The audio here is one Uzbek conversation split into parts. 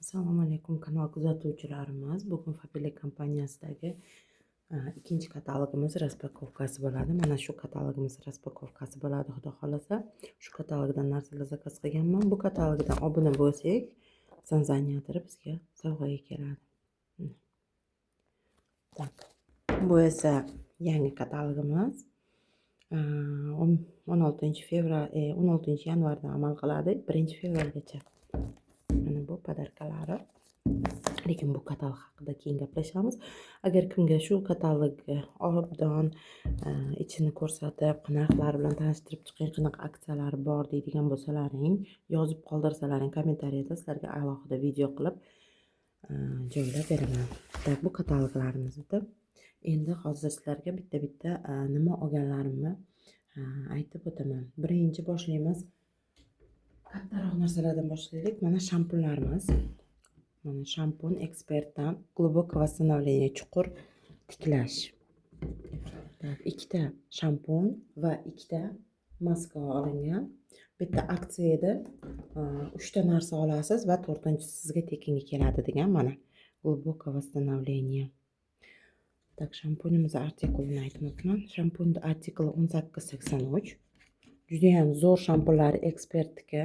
Assalomu alaykum kanal kuzatuvchilarimiz. Bugun Fabile kompaniyasidagi ikkinchi katalogimiz raspakovkasi bo'ladi. Mana shu katalogimiz raspakovkasi bo'ladi, xudo xolasa. Shu katalogdan narsalar zakaz qilganman. Bu katalogdan obuna bo'lsak, sanzaniyatori bizga sovg'aga keladi. Tak. Bu esa yangi katalogimiz. 16 yanvardan amal qiladi, 1 fevralgacha. Mana bu podarkalari. Lekin bu katalog haqida keyin gaplashamiz. Agar kimga shu katalog obdon ichini ko'rsatib, narxlar bilan tanishtirib chiqing, qanaqa aksiyalari bor deydigan bo'lsalaring, yozib qoldirsalaring kommentariyada sizlarga alohida video qilib joylab beraman. Bu kataloglarimizni endi hozir sizlarga bitta nima olganlarimni aytib o'taman. Birinchi boshlaymiz. Kattaroq narsalardan boshlaylik. Mana shampunlarimiz. Mana shampun ekspertdan глубокое восстановление, chuqur tiklash. Ikkita shampun va ikkita maska olingan. Bitta aksiyada 3 ta narsa olasiz va 4-inchisi sizga tekinga keladi degan mana глубокое восстановление. Tak, shampunimiz artiklini aytmoqman. Shampunning artikli 1883. Juda ham zo'r shampunlar ekspertga.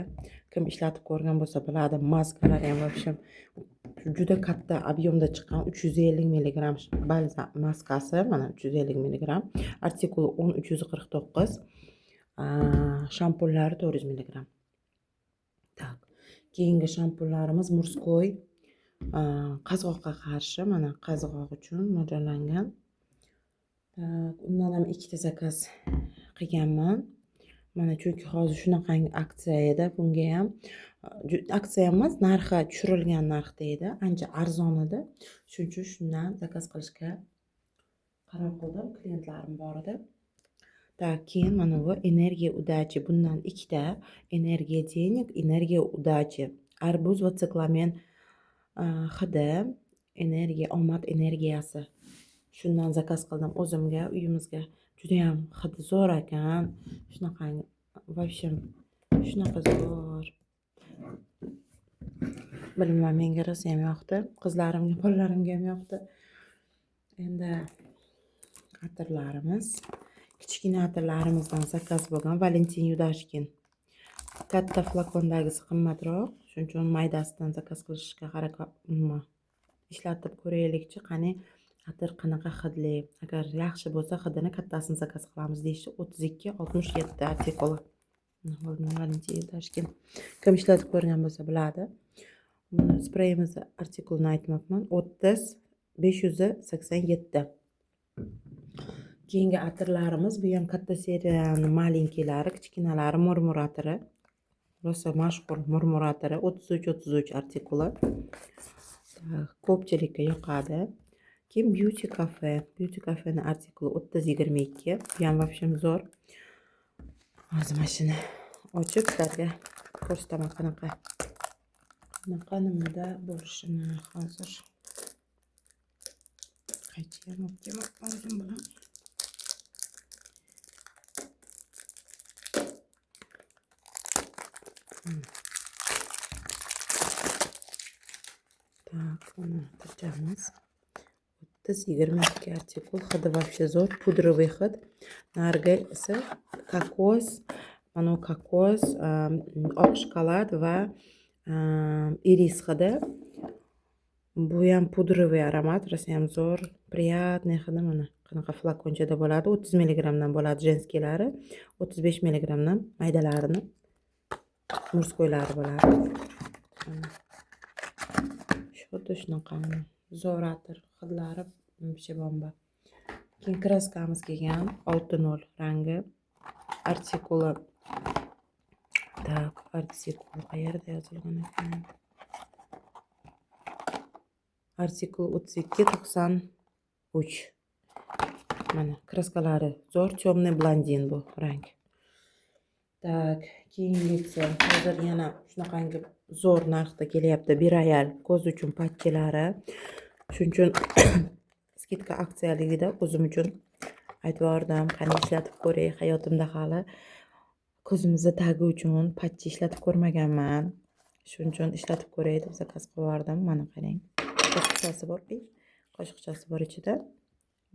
Kim ishlatib ko'rgan bo'lsa biladi. Maskalar ham вообще juda katta объемda chiqqan 350 mg balzam maskasi, mana 350 mg. Artikli 10349. Shampunlari 400 mg. Tak. Keyingi shampunlarimiz Murskoy qazg'oqqa qarshi, mana qazg'oq uchun mo'ljallangan. Undan ham ikkita zakaz qilganman. Mana chunki hozir shunaqangi aksiya edi. Bunga ham aksiya emas, narxi tushirilgan narxda edi. Ancha arzon edi. Shuning uchun shundan zakaz qilishga qaror qildim. Klientlarim bor edi. Keyin mana bu energiya udachi. Bundan ikkita energiya денег, energiya udachi. Arbuz va siklamen hidi, energiya, omad energiyasi. Shundan zakaz qildim o'zimga, uyimizga. Juda ham hidi zo'r ekan. Shunaqangi, вообще shunaqa zo'r. Bilmadim, menga rosa ham yoqdi. Qizlarimga, bolalarimga ham yoqdi. Endi atirlarimiz, kichkina atirlarimizdan zakaz bo'lgan Valentin Yudashkin. Katta flakondagisi qimmatroq, shuning uchun maydasidan zakaz qilishga harakat ishlatib ko'raylikchi, qani atir qanaqa hidli. Agar yaxshi bo'lsa hidini kattasini zakaz qilamiz deyishdi. 3267 artikli. Valentin Yudashkin. Kim ishlatib ko'rgan bo'lsa biladi. Spreyimiz artiklini aytmoqman. 30587. Keyingi atirlarimiz, bu ham katta seriyani malinkilari, kichkinalari murmur atiri. Rosa mashhur murmur atiri 3333 artikli. Ko'pchilikka yoqadi. Keyin Beauty Cafe. Beauty Cafe'ning artikli 3022. Bu ham вообще zo'r. Hozir mashina ochib sizlarga ko'rsataman qanaqa nimada bo'lishini hozir. Qaytib o'zim bilan. Tak, buni turjamiz. 3022 artikl. Hidi вообще zo'r, pudrovый hid. Nargi esa kokos, mana kokos, oq shokolad va iris hidi. Bu ham pudrovый aromat, rosa ham zo'r, приятный hidi. Mana qanaqa flakonchada bo'ladi. 30 mg dan bo'ladi jenskiylari, 35 mg dan maydalarini murskoylari bo'ladi. Xuddi shunaqa zo'r atir hidlari вообще bomba. Keyin kraskamiz kelgan 60 rangi. Artikli. Tak, artikli qayerda yozilgan ekan? Artikli 3293. Mana kraskalari zo'r, temный blondin bu rang. Tak, keyingisi hozir yana shunaqangi zo'r narxda kelyapti. Birayal ko'z uchun patkilari. Shuning uchun skidka aksiyaligida o'zim uchun aytib yubordim. Qani ishlatib ko'ray, hayotimda hali ko'zimizni tagi uchun patchi ishlatib ko'rmaganman. Shuning uchun ishlatib ko'ray deb zakaz qilib yubordim. Mana qarang. Qoshiqchasi bor. Qoshiqchasi bor ichida.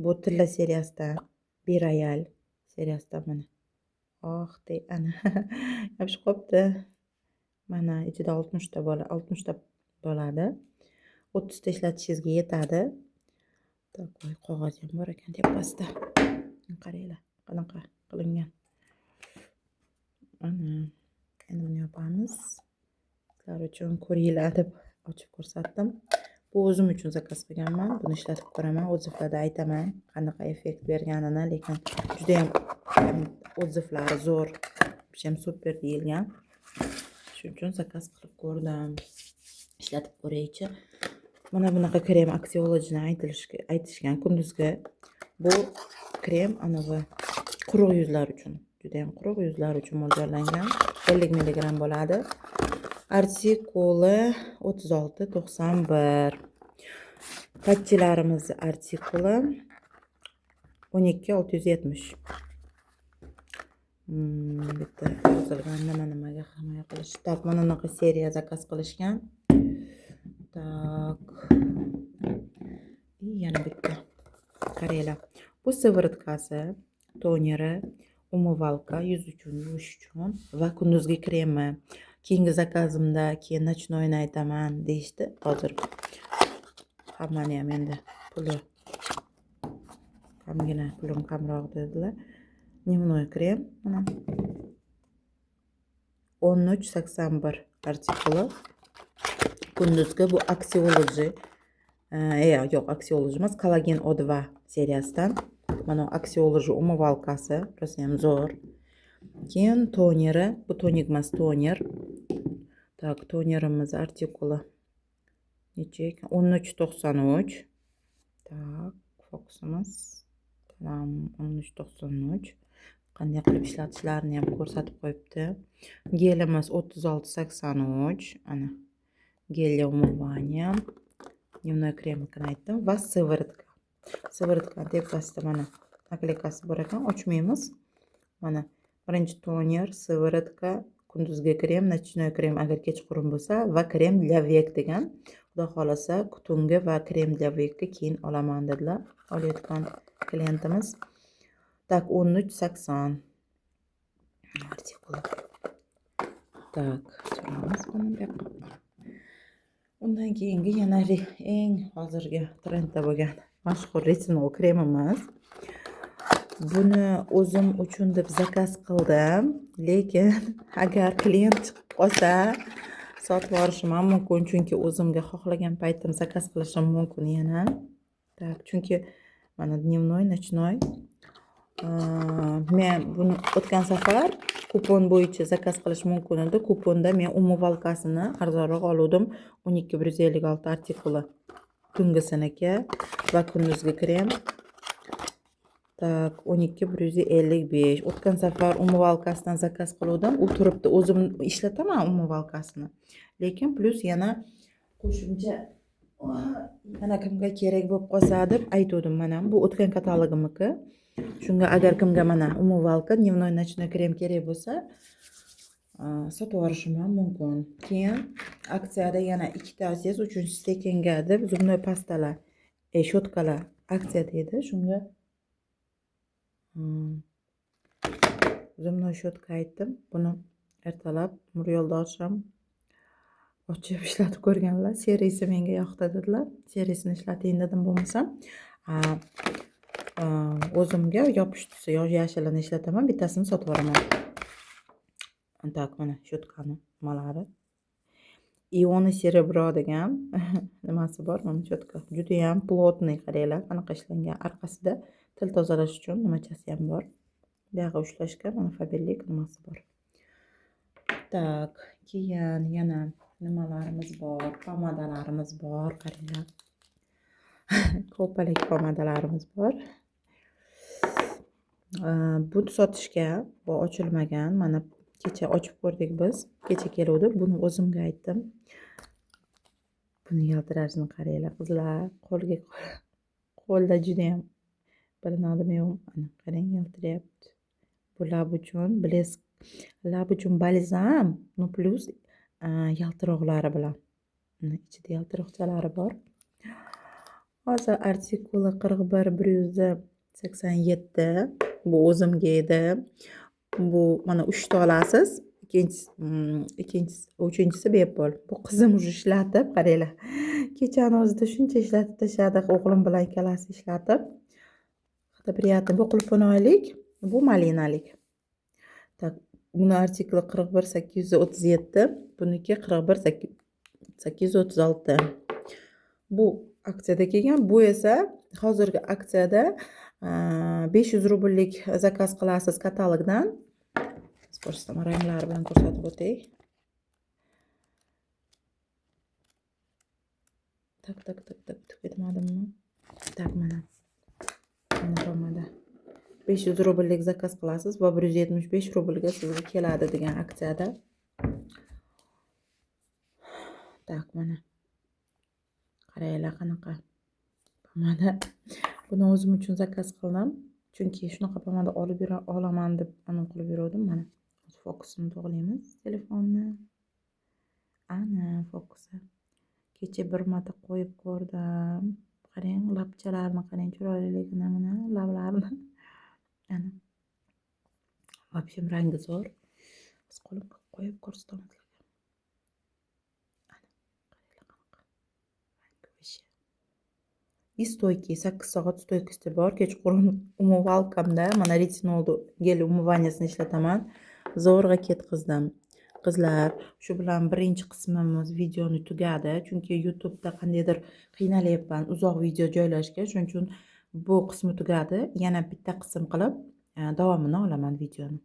Bu tilla seriyasidan, Birayal seriyasidan mana. Dey ana. Yopishib qopti. Mana ichida 60 ta bo'ladi. 30 ta ishlatishingizga yetadi. Voy, qog'oz ham bor ekan tepasida. Qaranglar, qanaqa qilingan. Ana, endi buni yopamiz. Sizlar uchun ko'ringlar deb ochib ko'rsatdim. Bu o'zim uchun zakaz qilganman. Buni ishlatib ko'raman. O'ziflarda aytaman qanaqa effekt berganini, lekin juda ham o'ziflari zo'r, ham super deyilgan. Shuning uchun zakaz qilib ko'rdim. Ishlatib ko'raychi. Mana bunaqa krem Axiology'ni aytishgan kunduzgi. Bu krem anavi quruq yuzlar uchun, juda ham quruq yuzlar uchun mo'ljallangan. 50 mg bo'ladi. Artikuli 36.91. Patchilarimiz artikuli 12.670. Bitta yozilgan nimaga himoya qilish. Tak, mana bunaqa seriya zakaz qilishgan. Tak. Yana bitta. Qaranglar. Bu sivoritkasi, toneri, umyvalka, yuz uchun yuvish uchun va kunduzgi kremi. Keyingi zakazimda keyin nochnoyni aytaman deyishdi. Hozir hammani ham endi puli pulim kamroq dedilar. Dnevnoy krem mana 13.81 artikuli. Kunduzgi bu Axiology. Yo'q, Axiology emas, Collagen O2 seriyasidan. Mana Axiology umyvalkasi, rosa ham zo'r. Keyin toneri, bu tonik emas, toner. Tak, tonerimiz artikuli necha ekan? 13.93. Tak, fokusimiz. Tamam, 13.93. Qanday qilib ishlatishlarini ham ko'rsatib qo'yibdi. Gelimiz 36.83. Ana. Gel umывания. Dnevnoy kremini aytdim va sivoritka. Sivoritka tepasida mana nakleyкасы bor ekan, ochmaymiz. Mana birinchi toner, sivoritka, kunduzgi krem, nochnoy krem agar kechqurun bo'lsa va krem для век degan. Xudo xolasa tungi va krem для векni keyin olaman dedilar. Olayotgan klientimiz. Tak, 13.80 artikuli. Tak, turamiz buni bu yoqqa. Undan keyingi yana eng hozirgi trendda bo'lgan mashhur retinol kremimiz. Buni o'zim uchun deb zakaz qildim, lekin agar klient chiqib qolsa sotib olishim ham mumkin, chunki o'zimga xohlagan paytim zakaz qilishim mumkin yana. Tak, chunki mana dnevnoy, nochnoy. Men buni o'tgan safar kupon bo'yicha zakaz qilish mumkin edi. Kuponda men umyvalkasini arzonroq oldim. 12.156 artikuli tungisiniki va kunduzgi krem. Tak, 12.155. O'tgan safar umyvalkasidan zakaz qildim. U turibdi, o'zim ishlataman umyvalkasini. Lekin plus yana qo'shimcha yana kimga kerak bo'lib qolsa deb aytdim mana. Bu o'tgan katalogimniki. Shunga agar kimga mana umyvalka, dnevnoy, nochnoy krem kerak bo'lsa, sotib olishim ham mumkin. Keyin aksiyada yana ikkitasiz 3-sekundga deb zubnoy pastalar, shotkalar aksiyada edi. Shunga zubnoy shotka aytdim. Buni ertalab Muryoldoshim ochib ishlatib ko'rganlar. Seriyasi menga yoqdi dedilar. Seriyasini ishlating dedim bo'lmasam. O'zimga yopishtirsa yashilini ishlataman, bittasini sotib olaman. Tak, mana shotkani nimalari. Ioni Cerebro degan nimasi bor, mana shotka. Juda ham plotniy, qaranglar, qanaqa ishlangan. Orqasida til tozalash uchun nimachasi ham bor. Buyog'i ushlashga mana Faberlic nimasi bor. Tak, keyin yana nimalarimiz bor? Pomadalarimiz bor, qaranglar. Ko'palik pomadalarimiz bor. Bu sotishga, bu ochilmagan. Mana kecha ochib ko'rdik biz. Kecha keluvdi. Buni o'zimga aytdim. Buni yaltirashini qaranglar, qizlar. Qo'lda juda ham bilinadimi yo'q? Ana qarang, yaltiryapti. Bu lab uchun blesk, lab uchun balzam, no plus yaltiroqlari bilan. Ichida yaltiroqchalari bor. Hozir artikuli 41-187. Bu o'zimga edi. Bu mana 3 ta olasiz. Uchinchisi bepul. Bu qizim уже ishlatib, qaranglar. Kechani o'zida shuncha ishlatib tashladi. O'g'lim bilan ikkalasi ishlatib. Juda приятно. Bu qulupnoylik, bu malinalik. Tak, buni artikli 41-837, buniki 41-836. Bu aksiyada kelgan. Bu esa hozirgi aksiyada 500 rubllik zakaz qilasiz katalogdan. Ko'rsataman, ranglari bilan ko'rsatib o'tay. Tak ketmadimmi? Tak, mana. Mana pomada. 500 rubllik zakaz qilasiz va 175 rublga sizga keladi degan aksiyada. Tak, mana. Qaranglar qanaqa pomada. Buni o'zim uchun zakaz qildim. Chunki shunaqa pomada olaman deb aniq qilib yurdim. Mana fokusini to'g'laymiz telefonni. Ana fokusi. Kecha bir marta qo'yib ko'rdim. Qarang, labchalarini qarang, chiroyliligini, mana lablarini. Ana. Вообще rangi zo'r. Biz qo'limga qo'yib ko'rsataman. Ana, qaranglar qanaqa. Rangi вообще. И стойки, 8 soat stoykasi bor. Kechqurun umyvalkamda mana retinolni gel umyvaniysini ishlataman. Zo'rg'a ketqizdim. Qizlar, shu bilan birinchi qismimiz videoni tugadi. Chunki YouTube'da qandaydir qiynalyapman uzoq video joylashga. Shuning uchun bu qismi tugadi. Yana bitta qism qilib davomini olaman videoni.